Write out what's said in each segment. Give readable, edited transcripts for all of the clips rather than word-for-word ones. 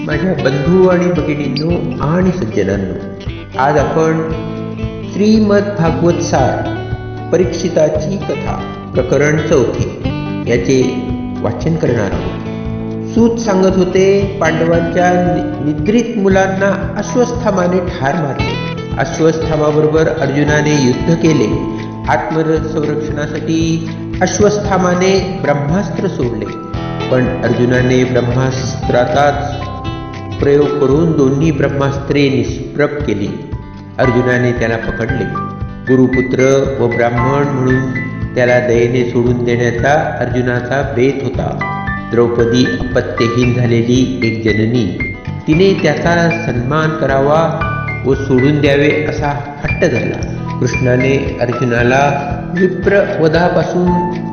माझ्या बंधू आणि भगिनींनो आणि सज्जनांनो, आज आपण श्रीमद भागवत सार परीक्षिताची कथा प्रकरण 4 याचे वाचन करणार आहोत. सूत सांगत होते, पांडवांच्या निद्रित मुलांना अश्वस्थामाने ठार मारले. अश्वस्थामाबरोबर अर्जुनाने युद्ध केले. आत्मसंरक्षणासाठी अश्वस्थामाने ब्रह्मास्त्र सोडले, पण अर्जुनाने ब्रह्मास्त्राचाच प्रयोग करून दोन्ही ब्रह्मास्त्रे निष्प्रभ केली. अर्जुनाने त्याला पकडले. गुरुपुत्र व ब्राह्मण म्हणून त्याला दयेने सोडून देण्याचा अर्जुनाचा बेत होता. द्रौपदी अपत्यहीन झालेली एक जननी, तिने त्याचा सन्मान करावा व सोडून द्यावे असा हट्ट धरला. कृष्णाने अर्जुनाला विप्रवधापासून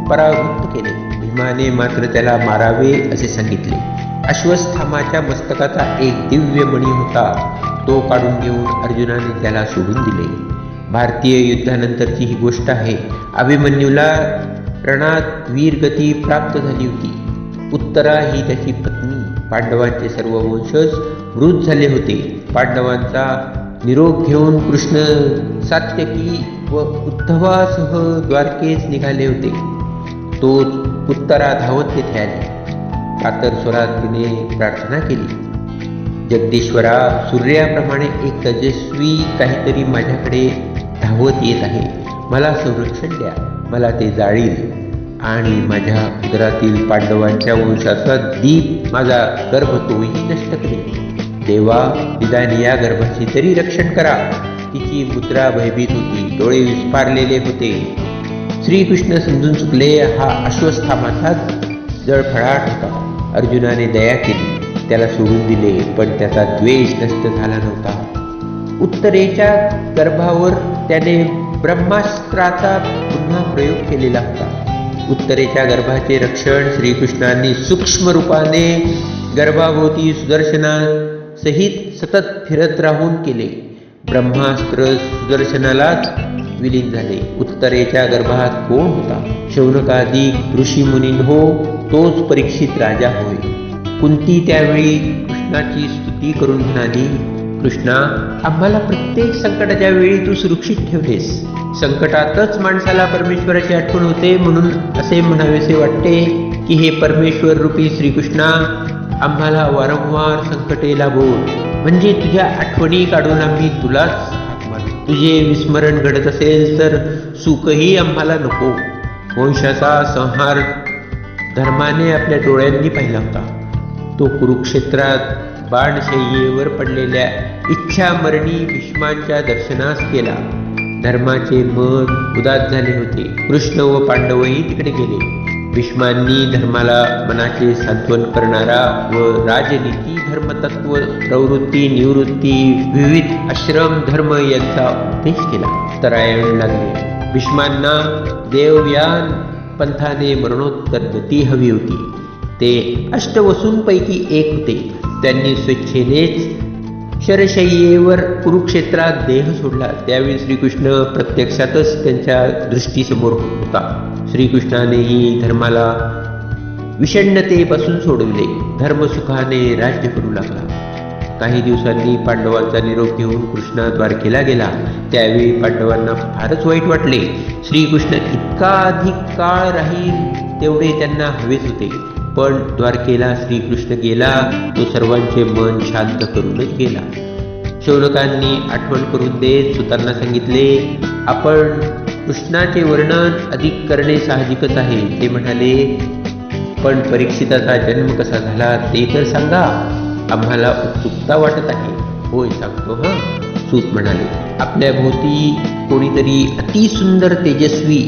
परावृत्त केले. भीमाने मात्र त्याला मारावे असे सांगितले. अश्वस्थामाच्या मस्तकाचा एक दिव्य मणी होता, तो काढून घेऊन अर्जुनाने त्याला सोडून दिले. भारतीय युद्धानंतरची ही गोष्ट आहे. अभिमन्यूला रणात वीरगती प्राप्त झाली होती. उत्तरा ही त्याची पत्नी. पांडवांचे सर्व वंशज मृत झाले होते. पांडवांचा निरोप घेऊन कृष्ण सात्यकी व उद्धवासह द्वारकेस निघाले होते. तोच उत्तरा धावत तेथे आली. कातर स्वरात तिने प्रार्थना केली, जगदीश्वरा, सूर्याप्रमाणे एक तेजस्वी काहीतरी माझ्याकडे धावत येत आहे. मला संरक्षण द्या. मला ते जाळील आणि माझ्या उदरातील पांडवांच्या वंशाचा दीप, माझा गर्भ तोही नष्ट करेल. देवा, निदान या गर्भाची तरी रक्षण करा. तिची मुद्रा भयभीत होती, डोळे विस्फारलेले होते. श्रीकृष्ण समजून चुकले. हा अश्वस्थामाचा जळफळाट होता. अर्जुनाने दया केली, त्याला सोडून दिले, पण त्याचा द्वेष नष्ट झाला नव्हता. उत्तरेच्या गर्भावर त्याने ब्रह्मास्त्राचा पुन्हा प्रयोग केलेला होता. उत्तरेच्या गर्भाचे रक्षण श्रीकृष्णांनी सूक्ष्म रूपाने गर्भाभोवती सुदर्शना सहित सतत फिरत राहून केले. ब्रह्मास्त्र सुदर्शनालाच विलीन झाले. उत्तरेच्या गर्भात कोण होता? शौनकादिक ऋषीमुनींनो, तोच परीक्षित राजा होय. कुंती त्यावेळी कृष्णाची स्तुती करून म्हणाली, कृष्णा, आम्हाला प्रत्येक संकटाच्या वेळी तू सुरक्षित ठेवलेस. संकटातच माणसाला परमेश्वराची आठवण होते, म्हणून असे म्हणावेसे वाटते की हे परमेश्वर रूपी श्रीकृष्णा, आम्हाला वारंवार संकटे लाभोत, म्हणजे तुझ्या आठवणी काढून आम्ही तुलाच हाक मारू. तुझे विस्मरण घडत असेल तर सुखही आम्हाला नको. वंशाचा संहार धर्माने आपल्या डोळ्यांनी पाहिला होता. तो कुरुक्षेत्रात बाणशय्येवर पडलेल्या इच्छामरणी भीष्मांच्या दर्शनास गेला. धर्माचे मन उदास झाले होते. कृष्ण व पांडवही तिकडे गेले. भीष्मांनी धर्माला मनाचे सांत्वन करणारा व राजनीती, धर्मतत्व, प्रवृत्ती, निवृत्ती, विविध आश्रम धर्म यांचा उपदेश केला. उत्तरायण लागले. भीष्मांना देवयान पंथाने मरणोत्तर गती हवी होती. ते अष्टवसूंपैकी एक होते. त्यांनी स्वेच्छेनेच शरशय्येवर कुरुक्षेत्रात देह सोडला. त्यावेळी श्रीकृष्ण प्रत्यक्षातच त्यांच्या दृष्टीसमोर होता. श्रीकृष्णानेही धर्माला विषण्णतेपासून सोडविले. धर्मसुखाने राज्य करू लागला. काही दिवसांनी पांडवांचा निरोप घेऊन कृष्ण द्वारकेला गेला. त्यावेळी पांडवांना फारच वाईट वाटले. श्रीकृष्ण इतका अधिक काळ राहील तेवढे त्यांना हवेच होते, पण द्वारकेला श्रीकृष्ण गेला तो सर्वांचे मन शांत करूनच गेला. शौनकांनी आठवण करून देत सुतांना सांगितले, आपण कृष्णाचे वर्णन अधिक करणे साहजिकच आहे. ते म्हणाले, पण परीक्षिताचा जन्म कसा झाला ते तर सांगा, आम्हाला उत्सुकता वाटत आहे. होय, सांगतो हा, सूत म्हणाले. आपल्या भोवती कोणीतरी अतिसुंदर तेजस्वी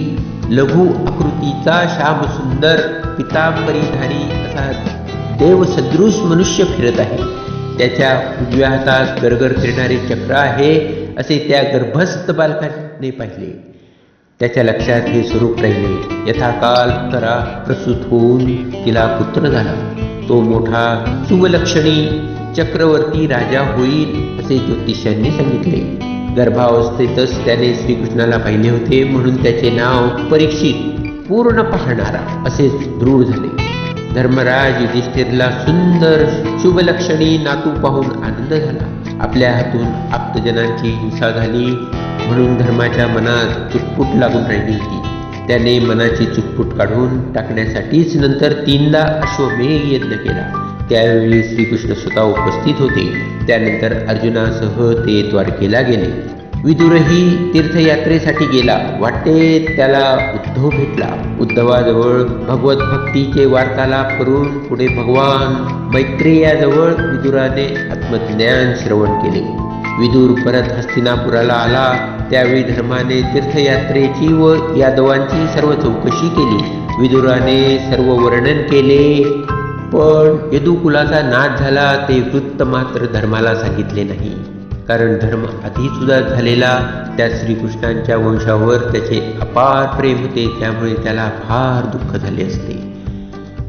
लघु आकृतीचा श्यामसुंदर पितांबरीधारी असा देवसदृश मनुष्य फिरत आहे. त्याच्या उजव्या हातात गरगर फिरणारे चक्र आहे असे त्या गर्भस्थ बालकाने पाहिले. त्याच्या लक्षात हे स्वरूप राहिले. यथाकाल उत्तरा प्रसूत होऊन तिला पुत्र झाला. तो मोठा शुभलक्षणी चक्रवर्ती राजा होईल असे ज्योतिषांनी सांगितले. गर्भावस्थेतच त्याने श्रीकृष्णाला पाहिले होते, म्हणून त्याचे नाव परीक्षित, पूर्ण पाहणारा असे दृढ झाले. धर्मराज युधिष्ठिरला सुंदर शुभलक्षणी नातू पाहून आनंद झाला. आपल्या हातून आप्तजनांची हिंसा झाली म्हणून धर्माच्या मनात चुटपुट लागून राहिली होती. त्याने मनाची चुटपुट काढून टाकण्यासाठीच नंतर 3दा अश्वमेध यज्ञ केला. त्यावेळी श्रीकृष्ण स्वतः उपस्थित होते. त्यानंतर अर्जुनासह ते द्वारकेला गेले. विदुरही तीर्थयात्रेसाठी गेला. वाटेत त्याला उद्धव भेटला. उद्धवाजवळ भगवत भक्तीचे वार्तालाप करून पुढे भगवान मैत्रेयाजवळ विदुराने आत्मज्ञान श्रवण केले. विदुर परत हस्तिनापुराला आला. त्यावेळी धर्माने तीर्थयात्रेची व यादवांची सर्व चौकशी केली. विदुराने सर्व वर्णन केले, पण यदुकुलाचा नाश झाला ते वृत्त मात्र धर्माला सांगितले नाही. कारण धर्म आधीच उदास झालेला. त्या श्रीकृष्णांच्या वंशावर त्याचे अपार प्रेम होते, त्यामुळे त्याला फार दुःख झाले असते.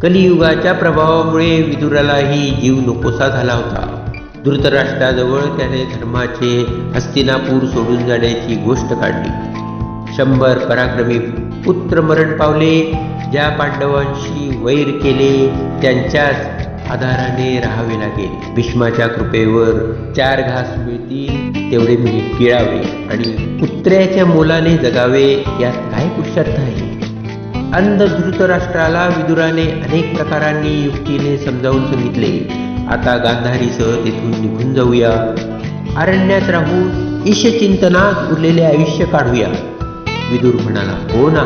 कलियुगाच्या प्रभावामुळे विदुरालाही जीव नकोसा झाला होता. धृतराष्ट्राजवळ त्याने धर्माचे हस्तिनापूर सोडून जाण्याची गोष्ट काढली. 100 पराक्रमी पुत्र मरण पावले. ज्या पांडवांशी वैर केले त्यांच्याच आधाराने राहावे लागेल. भीष्माच्या कृपेवर 4 घास मिळतील तेवढे मी गिळावे आणि पुत्र्याच्या मोलाने जगावे, यात काय पुरुषार्थ आहे. अंध धृतराष्ट्राला विदुराने अनेक प्रकारांनी युक्तीने समजावून सांगितले. आता गांधारीसह तेथून निघून जाऊया. अरण्यात राहून ईशचिंतनात उरलेले आयुष्य काढूया. विदुर म्हणाला, हो ना.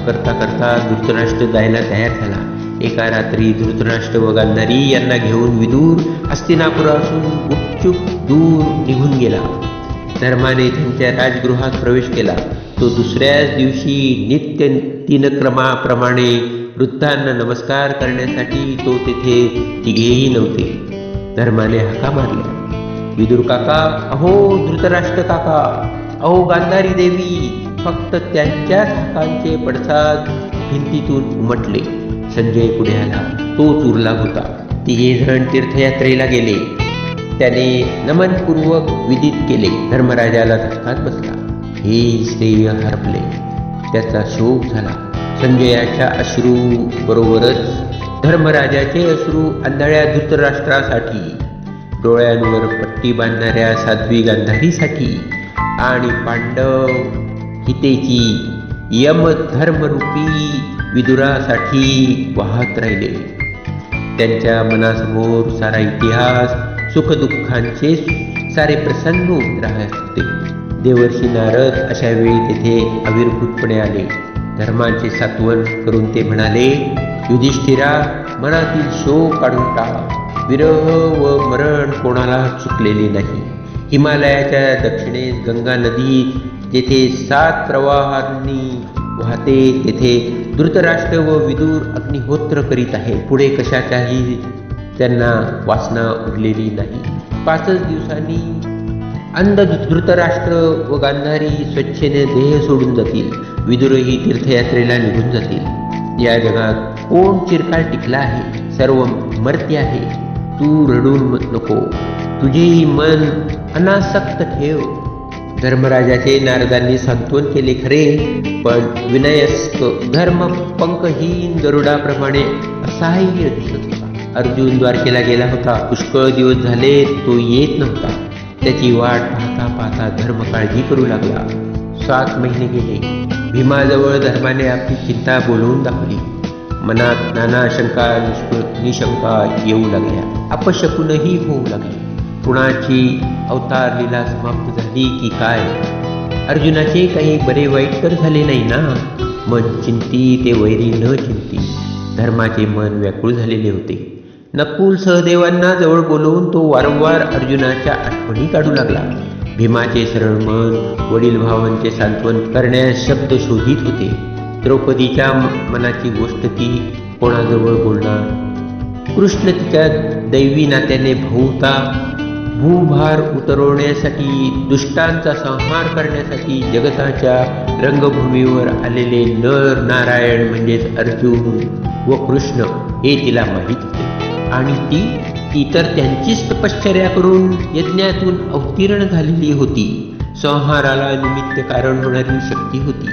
करता करता धृतराष्ट्र जायला तयार झाला. एका रात्री धृतराष्ट्र व गांधारी यांना घेऊन विदुर हस्तिनापुरापासून गुपचूप दूर निघून गेला. धर्माने त्यांच्या राजगृहात प्रवेश केला. तो दुसऱ्याच दिवशी नित्य 3 क्रमाप्रमाणे वृद्धांना नमस्कार करण्यासाठी तो तेथे तिघेही नव्हते. धर्माने हाका मारल्या, विदुर काका, अहो धृतराष्ट्र काका, अहो गांधारी देवी. फक्त त्यांच्याच हाकांचे पडसाद भिंतीतून उमटले. संजय पुढे आला. तोच उरला होता. तिघे जण तीर्थयात्रेला गेले. त्याने नमनपूर्वक विदित केले. धर्मराजाला धक्काच बसला. हे श्रेय हरपले. त्याचा शोक झाला. संजयाच्या अश्रू बरोबरच धर्मराजाचे अश्रू आंधळ्या धृतराष्ट्रासाठी, डोळ्यांवर पट्टी बांधणाऱ्या साध्वी गांधारीसाठी आणि पांडव हितेची यमधर्मरूपी विदुरासाठी वाहत राहिले. त्यांच्या मनासमोर सारा इतिहास, सुखदुःखांचे सारे प्रसंग राहत होते. देवर्षी नारद अशा वेळी तेथे आविर्भूतपणे आले. धर्माचे सांत्वन करून ते म्हणाले, युधिष्ठिरा, मनातील शोक काढून टाक. विरह व मरण कोणाला चुकलेले नाही. हिमालयाच्या दक्षिणेस गंगा नदी जेथे 7 प्रवाहांनी वाहते तेथे धृतराष्ट्र व विदुर अग्निहोत्र करीत आहे. पुढे कशाच्याही त्यांना वासना उरलेली नाही. 5च दिवसांनी अंध धृतराष्ट्र व गांधारी स्वच्छेने देह सोडून जातील. विदुरही तीर्थयात्रेला निघून जातील. या जगात कोण चिरकाळ टिकला आहे? सर्व मर्त्य आहे. तू रडून नको. तुझेही मन अनासक्त ठेव. धर्मराजाचे नारदांनी सांत्वन केले खरे, पण विनयस्क धर्मपंकहीन गरुडाप्रमाणे असहाय्य दिसत होता. अर्जुन द्वारकेला गेला होता. पुष्कळ दिवस झाले तो येत नव्हता. त्याची वाट पाहता पाहता धर्म काळजी करू लागला. 7 महिने गेले. भीमाजवळ धर्माने आपली चिंता बोलवून दाखवली. मनात नाना शंका निशंका येऊ लागल्या. अपशकुनही होऊ लागली. कुणाची अवतार लीला समाप्त झाली की काय? अर्जुनाचे काही बरे वाईट तर झाले नाही ना? मन चिंती ते वैरी न चिंती. धर्माचे मन व्याकुळ झालेले होते. नकुल सहदेवांना जवळ बोलवून तो वारंवार अर्जुनाच्या आठवणी काढू लागला. भीमाचे सरळ मन वडील भावांचे सांत्वन करण्यास शब्द शोधित होते. द्रौपदीच्या मनाची गोष्ट ती कोणाजवळ बोलणार? कृष्ण तिच्या दैवी नात्याने भाऊ होता. भूभार उतरवण्यासाठी, दुष्टांचा संहार करण्यासाठी जगताच्या रंगभूमीवर आलेले नर नारायण म्हणजेच अर्जुन व कृष्ण हे तिला माहीत होते. आणि ती तर त्यांचीच तपश्चर्या करून यज्ञातून अवतीर्ण झालेली होती. संहाराला निमित्त कारण होणारी शक्ती होती.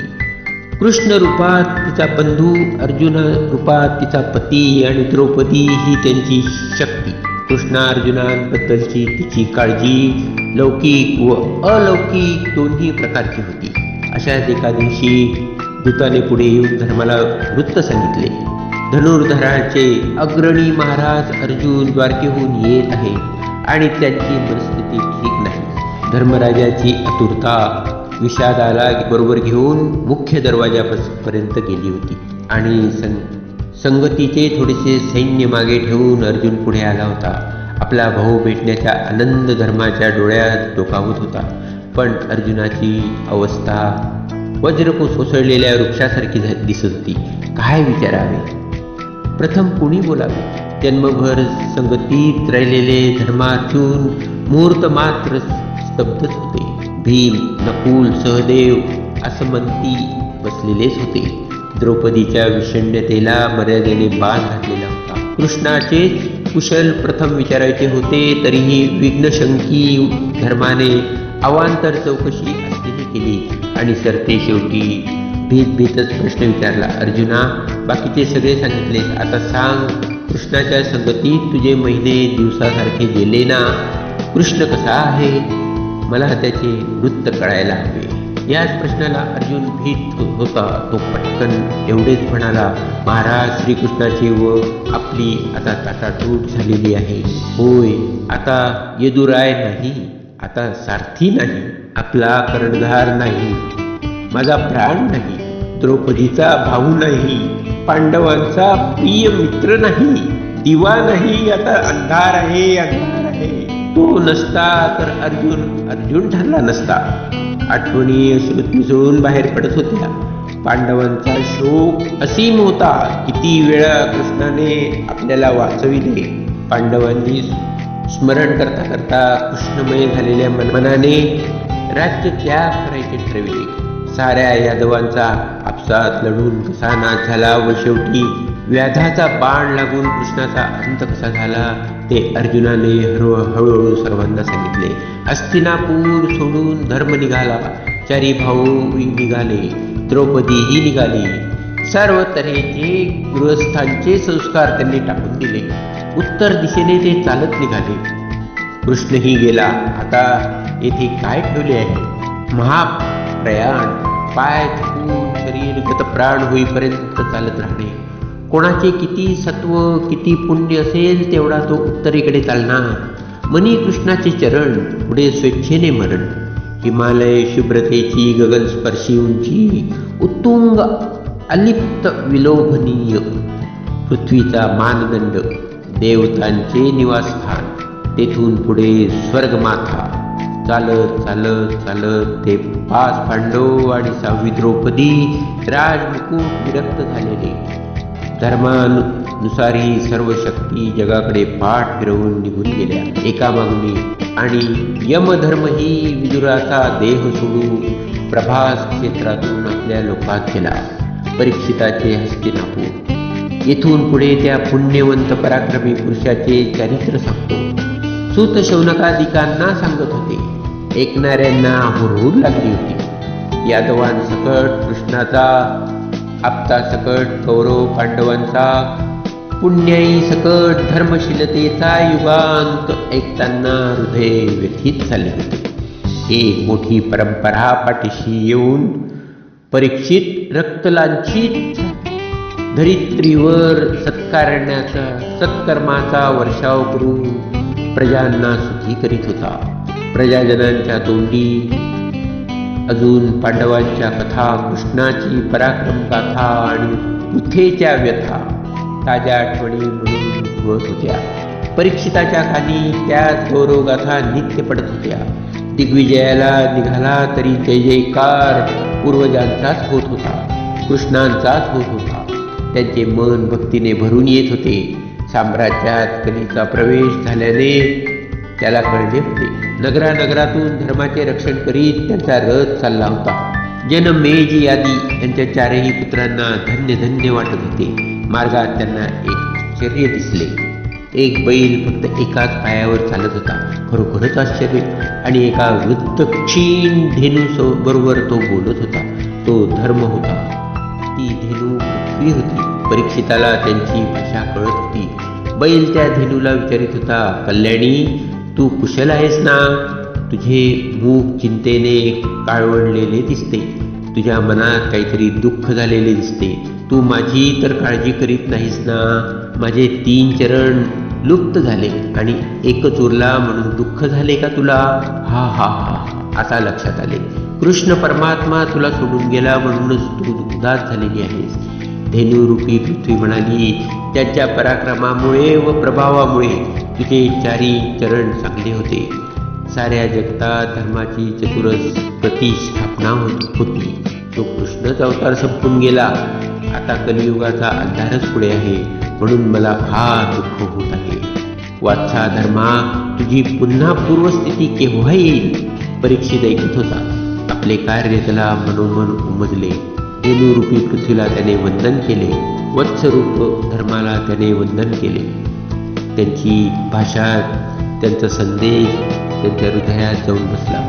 कृष्ण रूपात तिचा बंधू, अर्जुन रूपात तिचा पती आणि द्रौपदी ही त्यांची शक्ती. कृष्णा अर्जुनांबद्दलची तिची काळजी लौकिक व अलौकिक दोन्ही प्रकारची होती. अशाच एका दिवशी दूताने पुढे येऊन धर्माला वृत्त सांगितले. धनुर्धराचे अग्रणी महाराज अर्जुन द्वारकेहून येत आहे आणि त्यांची परिस्थिती ठीक नाही. धर्मराजाची आतुरता विषादाला बरोबर घेऊन मुख्य दरवाजापर्यंत गेली होती आणि संगतीचे थोडेसे सैन्य मागे ठेवून अर्जुन पुढे आला होता. आपला भाऊ भेटण्याचा आनंद धर्माच्या डोळ्यात डोकावत होता. पण अर्जुनाची अवस्था वज्र कोसळलेल्या वृक्षासारखी दिसत होती. काय विचारावे, प्रथम कुणी बोलावे. जन्मभर संगतीत राहिलेले धर्मार्जुन मुहूर्त मात्र स्तब्धच होते. भीम, नकुल, सहदेव आसमंती बसलेलेच होते. द्रौपदीच्या विषण्णतेला मर्यादेने बाण घातलेला होता. कृष्णाचेच कुशल प्रथम विचारायचे होते, तरीही विघ्नशंकी धर्माने अवांतर चौकशी असलेली केली आणि सरते शेवटी भीतच प्रश्न विचारला. अर्जुना, बाकीचे सगळे सांगितले, आता सांग, कृष्णाच्या संगतीत तुझे महिने दिवसासारखे गेले ना? कृष्ण कसा आहे? मला त्याचे वृत्त कळायला हवे. याच प्रश्नाला अर्जुन भीत होता. तो पटकन एवढेच म्हणाला, महाराज, श्रीकृष्णाची व आपली आता ताटातूट झालेली आहे. होय, आता यदुराय नाही, आता सारथी नाही, आपला कर्णधार नाही, माझा प्राण नाही, द्रौपदीचा भाऊ नाही, पांडवांचा प्रिय मित्र नाही, दिवा नाही, आता अंधार आहे, अंधार आहे. तो नसता तर अर्जुन ठरला नसता. आठवणी अश्रुत मिसळून बाहेर पडत होत्या. पांडवांचा शोक असीम होता. किती वेळा कृष्णाने आपल्याला वाचविले. पांडवांनी स्मरण करता करता कृष्णमय झालेल्या मनाने राज्य त्याग करायचे ठरविले. साऱ्या यादवांचा आपसात लढून कसा नाश झाला व शेवटी व्याधाचा बाण लागून कृष्णाचा अंत कसा झाला ते अर्जुनाने हळूहळू सर्वांना सांगितले. हस्तिनापूर सोडून धर्म निघाला, चारी भाऊ निघाले, द्रौपदीही निघाली. सर्व तऱ्हेचे गृहस्थांचे संस्कार त्यांनी टाकून दिले. उत्तर दिशेने ते चालत निघाले. कृष्णही गेला. आता येथे काय ठेवले आहे? महाप्रयाण, पाय थकून शरीर गतप्राण होईपर्यंत चालत राहणे. कोणाचे किती सत्व, किती पुण्य असेल तेवढा तो उत्तरेकडे चालणार. मनी कृष्णाचे चरण, पुढे स्वेच्छेने मरण. हिमालय शुभ्रतेची गगनस्पर्शी उंची, उत्तुंग अलिप्त विलोभनीय, पृथ्वीचा मानदंड, देवतांचे निवासस्थान, तेथून पुढे स्वर्गमाथा. चालत चालत चालत ते 5 पांडव आणि 6वी द्रौपदी राजमुकुट विरक्त झालेले. धर्मानुसारी सर्व शक्ती जगाकडे पाठ फिरवून निघून गेल्या एकामागून. आणि यमधर्मही विदुराचा देह सोडून प्रभास क्षेत्रातून आपल्या लोकात गेला. परीक्षिताचे हस्तिनापूर. येथून पुढे त्या पुण्यवंत पराक्रमी पुरुषाचे चरित्र सांगतो. सूत शौनकादिकांना सांगत होते. ऐकणाऱ्यांना हुरहुर लागली होती. यादवांसकट कृष्णाचा, आप्तासकट कौरव पांडवांचा, पुण्याई सकट धर्मशीलतेचा युगांत ऐकताना हृदय व्यथित झाले होते. एक मोठी परंपरा पाठीशी येऊन परीक्षित रक्तलांछित धरित्रीवर सत्कर्माचा वर्षाव करून प्रजांना सुखी करीत होता. प्रजाजनांच्या तोंडी अजून पांडवांच्या कथा, कृष्णाची पराक्रम गाथा आणि पृथेच्या व्यथा ताज्या आठवणी म्हणून होत होत्या. परीक्षिताच्या कानी त्या गौरवगाथा नित्य पडत होत्या. दिग्विजयाला निघाला तरी जय जयकार पूर्वजांचाच होत होता, कृष्णांचाच होत होता. त्यांचे मन भक्तीने भरून येत होते. साम्राज्यात कलीचा प्रवेश झाल्याने त्याला कळले होते. नगरानगरातून धर्माचे रक्षण करीत त्यांचा रथ चालला होता. जनमेजी आदी त्यांच्या 4ही पुत्रांना धन्य धन्य वाटत होते. मार्गात त्यांना एक आश्चर्य दिसले. एक बैल फक्त एकाच पायावर चालत होता. खरोखरच आश्चर्य. आणि एका वृद्ध क्षीण धेनू बरोबर तो बोलत होता. तो धर्म होता. ती धेनू पृथ्वी होती. परीक्षिताला त्यांची भाषा कळत होती. बैल त्या धेनूला विचारित होता, कल्याणी, तू कुशल आहेस ना? तुझे मुख चिंतेने काळवंडलेले दिसते. तुझ्या मनात काहीतरी दुःख झालेले दिसते. तू माझी तर काळजी करीत नाहीस ना? माझे 3 चरण लुप्त झाले आणि एकच उरला म्हणून दुःख झाले का तुला? हा हा हा, आता लक्षात आले. कृष्ण परमात्मा तुला सोडून गेला म्हणूनच तू दुःखदात झालेली आहेस. धेनुरूपी पृथ्वी म्हणाली, त्याच्या पराक्रमामुळे व प्रभावामुळे तुझे 4 चरण चांगले होते. साऱ्या जगतात धर्माची चतुरस प्रतिष्ठापना होती. तो कृष्णच अवतार संपून गेला. आता कलियुगाचा अंधारच पुढे आहे, म्हणून मला फार दुःख होत आहे. वात्सा धर्मा, तुझी पुन्हा पूर्वस्थिती केव्हा येईल? परीक्षित ऐकत होता. आपले कार्य त्याला मनोमन उमजले. धेनुरूपी पृथ्वीला त्याने वंदन केले. वत्सरूप धर्माला त्याने वंदन केले. त्यांची भाषा, त्यांचा संदेश त्यांच्या हृदयात जाऊन बसला.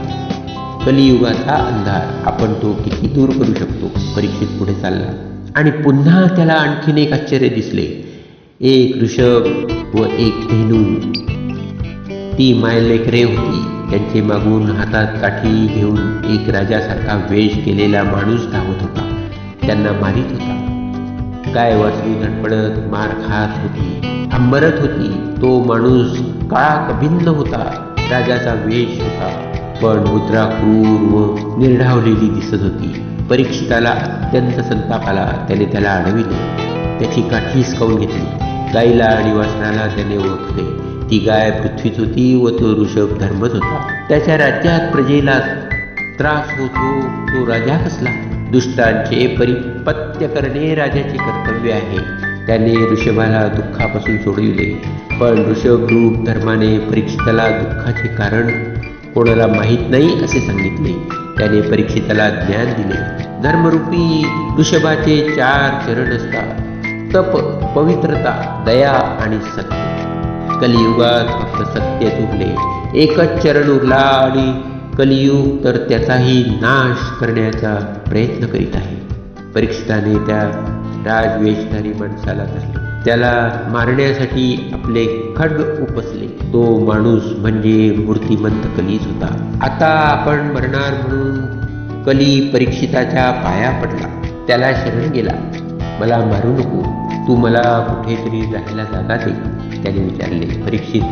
कलियुगाचा अंधार आपण तो किती दूर करू शकतो? परीक्षित पुढे चालला आणि पुन्हा त्याला आणखीन एक आश्चर्य दिसले. एक ऋषभ व एक धेनू, ती मायलेकरे होती. त्यांचे मागून हातात काठी घेऊन एक राजासारखा वेश केलेला माणूस धावत होता. त्यांना मारित होता. गाय वासरू धडपडत मार खात होती, अंबरत होती. तो माणूस काळा कभिन्न होता. राजाचा वेश होता, पण मुद्रा क्रूर व निर्ढावलेली दिसत होती. परीक्षिताला अत्यंत संताप आला. त्याने त्याला अडविले. त्याची काठी हिसकावून घेतली. गायीला आणि वासराला त्याने ओळखले. ती गाय पृथ्वीच होती व तो ऋषभ धर्मच होता. त्याच्या राज्यात प्रजेला त्रास होतो, तो राजा कसला? दुष्टांचे परिपत्य करणे राजाचे कर्तव्य आहे. त्याने ऋषभाला दुःखापासून सोडविले. पण ऋषभ रूप धर्माने परीक्षिताला दुःखाचे कारण कोणाला माहीत नाही असे सांगितले. त्याने परीक्षिताला ज्ञान दिले. धर्मरूपी ऋषभाचे 4 चरण असतात: तप, पवित्रता, दया आणि सत्य. कलियुगात फक्त सत्यच उरले. एकच चरण उरला आणि कलियुग तर त्याचाही नाश करण्याचा प्रयत्न करीत आहे. परीक्षिताने त्या राजवेशधारी माणसाला धरले. त्याला मारण्यासाठी आपले खड्ग उपसले. तो माणूस म्हणजे मूर्तिमंत कलीच होता. आता आपण मरणार म्हणून कली परीक्षिताच्या पाया पडला. त्याला शरण गेला. मला मारू नको, तू मला कुठेतरी राहायला जागा दे, त्याने विचारले. परीक्षित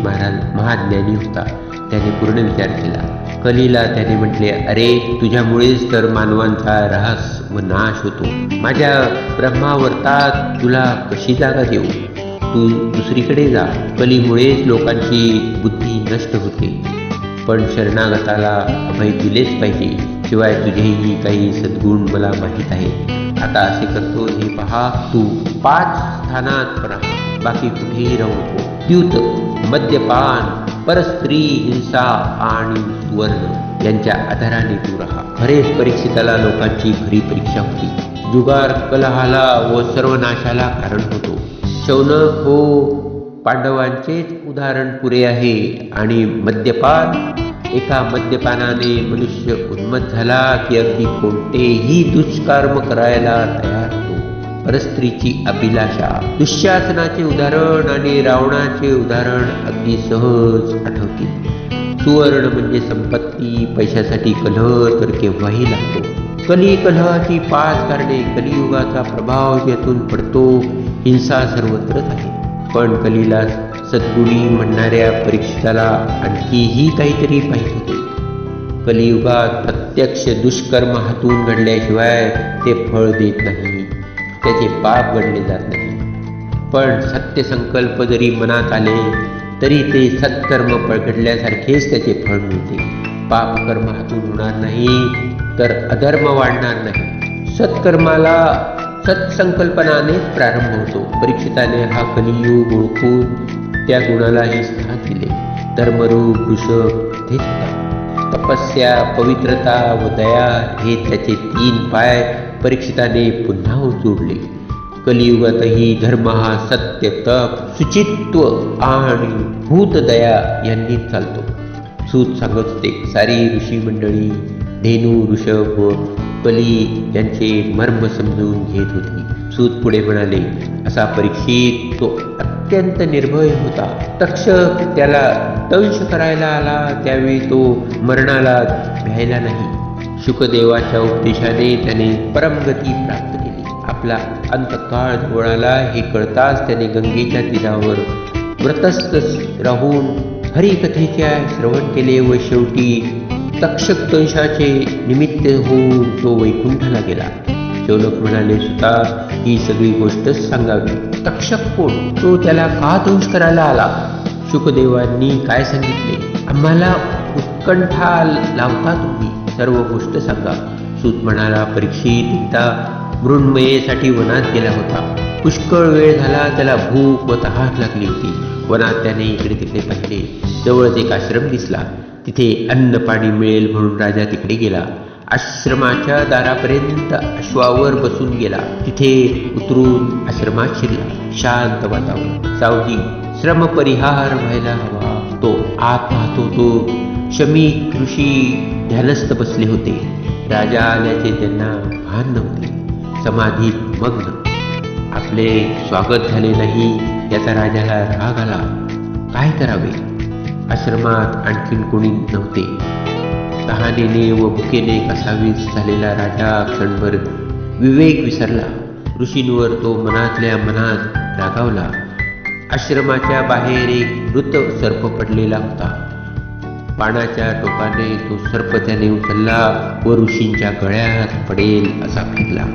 महाज्ञानी होता. त्याने पूर्ण विचार केला. कलीला त्याने म्हटले, अरे, तुझ्यामुळेच तर मानवांचा ऱ्हास व नाश होतो. माझ्या ब्रह्मावर्तात तुला कशी जागा देऊ? तू दुसरीकडे जा. कलीमुळेच लोकांची बुद्धी नष्ट होते. पण शरणागताला अभय दिलेच पाहिजे. शिवाय तुझेही काही सद्गुण मला माहीत आहेत. आता असे करतो, हे पहा, तू 5 स्थानात राहा, बाकी कुठेही राहू नको. द्यूत, मद्यपान, परस्त्री हिंसा आणि सुवर्ण यांच्या आधाराने तू राहा. खरेच परीक्षिताला लोकांची खरी परीक्षा होती. जुगार कलहाला व सर्वनाशाला कारण होतो. शौनक हो पांडवांचेच उदाहरण पुरे आहे. आणि मद्यपान, एका मद्यपानाने मनुष्य उन्मत्त झाला की अगदी कोणतेही दुष्कर्म करायला तयार होतो. परस्त्रीची अभिलाषा, दुःशासनाचे उदाहरण आणि रावणाचे उदाहरण अगदी सहज आठवतील. सुवर्ण म्हणजे संपत्ती, पैशासाठी कलह तर केव्हाही लागतो. कलहाची 5 कारणे. कलियुगाचा प्रभाव ज्यातून पडतो. हिंसा सर्वत्रच आहे. पण कलीला सद्गुणी म्हणणाऱ्या परीक्षिताला आणखीही काहीतरी पाहिजे होते. कलियुगात प्रत्यक्ष दुष्कर्म हातून घडल्याशिवाय ते फळ देत नाही. त्याचे पाप गणले जात नाही. पण सत्य संकल्प जरी मनात आले तरी ते सत्कर्म घडल्यासारखेच त्याचे फळ मिळते. पापकर्म हातून होणार नाही तर अधर्म वाढणार नाही. सत्कर्माला सत्संकल्पनानेच प्रारंभ होतो. परीक्षिताने हा कलियुग ओळखून त्या गुणालाही स्थान दिले. धर्मरूप ऋषभ तेच होता. तपस्या, पवित्रता व दया हे त्याचे 3 पाय परीक्षिताने पुन्हा जोडले. कलियुगातही धर्म हा सत्य, तप, शुचित्व आणि भूतदया यांनी चालतो. सूत सांगत होते, सारी ऋषी मंडळी धेनू, ऋषभ व बली यांचे मर्म समजून घेत होती. सूत पुढे म्हणाले, असा परीक्षित तो अत्यंत निर्भय होता. तक्षक त्याला दंश करायला आला त्यावेळी तो मरणाला भ्यायला नाही. शुकदेवाच्या उपदेशाने त्याने परमगती प्राप्त केली. आपला अंतकाळ जवळ आला हे कळताच त्याने गंगेच्या तीरावर व्रतस्थ राहून हरिकथेचे श्रवण केले व शेवटी तक्षक दंशाचे निमित्त होऊन तो वैकुंठाला गेला. शौनक म्हणाले, सुता, ही सगळी गोष्टच सांगावी. तक्षक कोण? तो त्याला का दंश करायला आला? शुकदेवांनी काय सांगितले? आम्हाला उत्कंठा लावता तुम्ही, सर्व गोष्ट सांगा. सूत म्हणाला, परीक्षित एकदा मृण्मयेसाठी वनात गेला होता. पुष्कळ वेळ झाला, त्याला भूक व तहान लागली होती. वनात त्याने इकडे तिकडे पाहिले. जवळच एक आश्रम दिसला. तिथे अन्न पाणी मिळेल म्हणून राजा तिकडे गेला. आश्रमाच्या दारापर्यंत अश्वावर बसून गेला. तिथे उतरून आश्रमात शिरला. शांत वातावरण, सावधी, श्रम परिहार व्हायला हवा. तो आत पाहतो तो शमी ऋषी ध्यानस्थ बसले होते. राजा आल्याचे त्यांना भान नव्हते. समाधीत मग्न. आपले स्वागत झाले नाही याचा राजाला राग आला. काय करावे? आश्रमात आणखीन कोणी नव्हते. तहानेने व भुकेने कसावीस झालेला राजा क्षणभर विवेक विसरला. ऋषींवर तो मनातल्या मनात रागावला. आश्रमाच्या बाहेर एक मृत सर्प पडलेला होता. बाणाच्या टोकाने तो सर्प त्याने उचलला व ऋषींच्या गळ्यात पडेल असा फेकला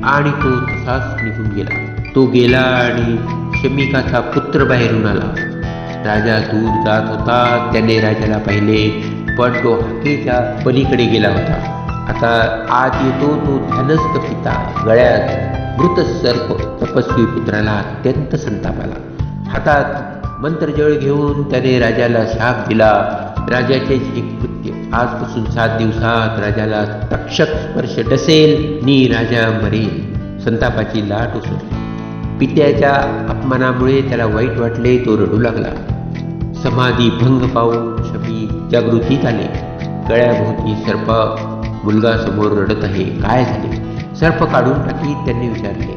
आणि तो तसाच निघून गेला. तो गेला आणि शमिकाचा पुत्र बाहेरून आला. राजा दूर जात होता. त्याने राजाला पाहिले, पण तो हाकेच्या पलीकडे गेला होता. आता आत येतो तो ध्यानस्थ पिता. गळ्यात मृत सर्प. तपस्वी पुत्राला अत्यंत संताप आला. हातात मंत्रजळ घेऊन त्याने राजाला शाप दिला. राजाचे हे कृत्य. आजपासून 7 दिवसात राजाला तक्षक स्पर्श डसेल नी राजा मरेल. संतापाची लाट उसळली. पित्याच्या अपमानामुळे त्याला वाईट वाटले. तो रडू लागला. समाधी भंग पाहून शमी जागृतीत आले. गळ्याभोवती सर्प. मुलगा समोर रडत आहे. काय झाले? सर्प काढून टाकीत त्यांनी विचारले.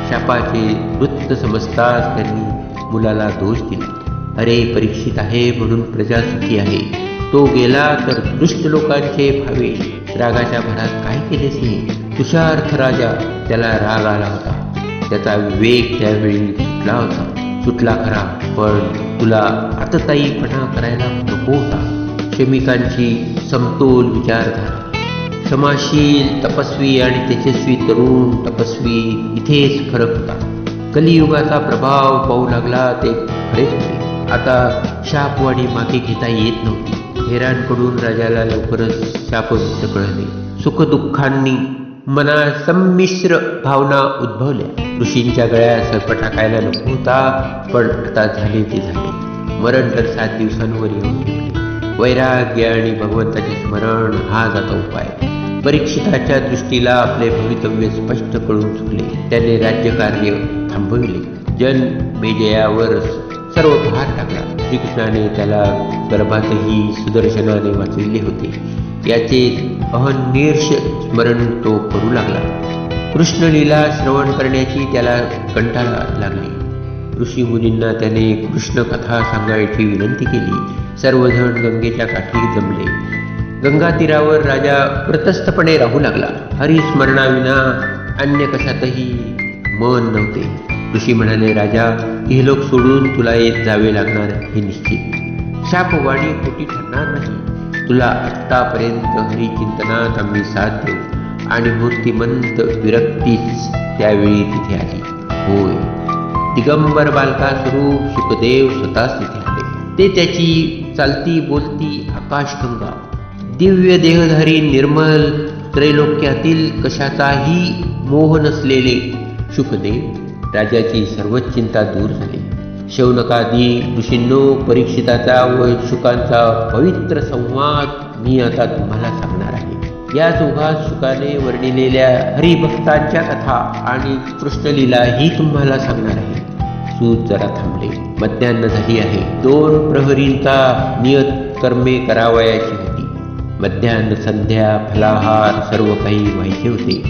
शापाचे वृत्त समजताच त्यांनी मुलाला दोष दिला. अरे, परीक्षित आहे म्हणून प्रजा सुखी आहे. तो गेला तर दुष्ट लोकांचे भावे. रागाच्या भरात काय केलेस हे? तुषार्थ राजा. त्याला राग आला होता. त्याचा विवेक त्यावेळी सुटला होता. सुटला खरा, पण तुला आतताईपणा करायला नको होता. शमिकांची समतोल विचारधारा. क्षमाशील तपस्वी आणि तेजस्वी तरुण तपस्वी इथेच फरक होता. कलियुगाचा प्रभाव पाहू लागला ते खरेच होते. आता शापवाणी मागे घेता येत नव्हती. हेरांकडून राजाला लवकरच शापवित्त कळले. सुखदुःखांनी मनात संमिश्र भावना उद्भवल्या. ऋषींच्या गळ्यात सर्प टाकायला नको होता, पण आता झाले ते झाले. मरण तर 7 दिवसांवर येऊन ठेवले. वैराग्य आणि भगवंताचे स्मरण हाच आता उपाय. परीक्षिताच्या दृष्टीला आपले भवितव्य स्पष्ट कळून चुकले. त्याने राज्यकार्य थांबविले. जनमेजयावर सर्व भार टाकला. श्रीकृष्णाने त्याला गर्भातही सुदर्शनाने वाचविले होते. याचे अहनिर्ष स्मरण तो करू लागला. कृष्णलीला श्रवण करण्याची त्याला कंटाळा लागली. ऋषी मुनींना त्याने कृष्ण कथा सांगायची विनंती केली. सर्वजण गंगेच्या काठी जमले. गंगा तीरावर राजा व्रतस्थपणे राहू लागला. हरिस्मरणाविना अन्य कशातही मन नव्हते. ऋषी म्हणाले, राजा, इहलोक सोडून तुला येत जावे लागणार हे निश्चित. शापवाणी खोटी ठरणार नाही. तुला आत्तापर्यंत हरिचिंतनात आम्ही साथ देऊ आणि मूर्तिमंत विरक्तीच त्यावेळी तिथे आली. होय, दिगंबर बालका स्वरूप शुकदेव स्वतःच तिथे आले. ते त्याची चालती बोलती आकाशगंगा, दिव्य देहधारी, निर्मल, त्रैलोक्यातील कशाचाही मोह नसलेले शुकदेव. राजाची सर्वच चिंता दूर झाली. शौनकादी ऋषींनो, परीक्षिताचा व शुकांचा पवित्र संवाद मी आता तुम्हाला सांगणार आहे. याच ओघात शुकाने वर्णिलेल्या हरिभक्तांच्या कथा आणि कृष्णलीला ही तुम्हाला सांगणार आहे. सूत जरा थांबले. मध्यान्ह झाली आहे. 2 प्रहरींचा नियत कर्मे करावयाची होती. मध्यान्ह संध्या फलाहार सर्व काही व्हायचे होते.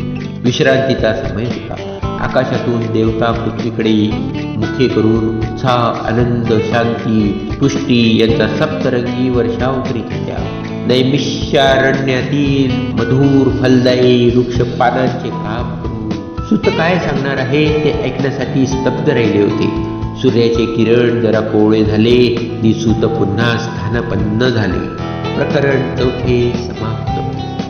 विश्रांतीचा समय होता. आकाशातून देवता पृथ्वीकडे मुखे करून उत्साह, आनंद, शांती, पुष्टी यांचा सप्तरंगी वर्षाव करीत होत्या. नैमिषारण्यातील मधुर फलदायी वृक्ष पानांचे काम करून सूत काय सांगणार आहे ते ऐकण्यासाठी स्तब्ध राहिले होते. सूर्याचे किरण जरा कोवळे झाले नि सूत पुन्हा स्थानपन्न झाले. प्रकरण 4 समाप्त.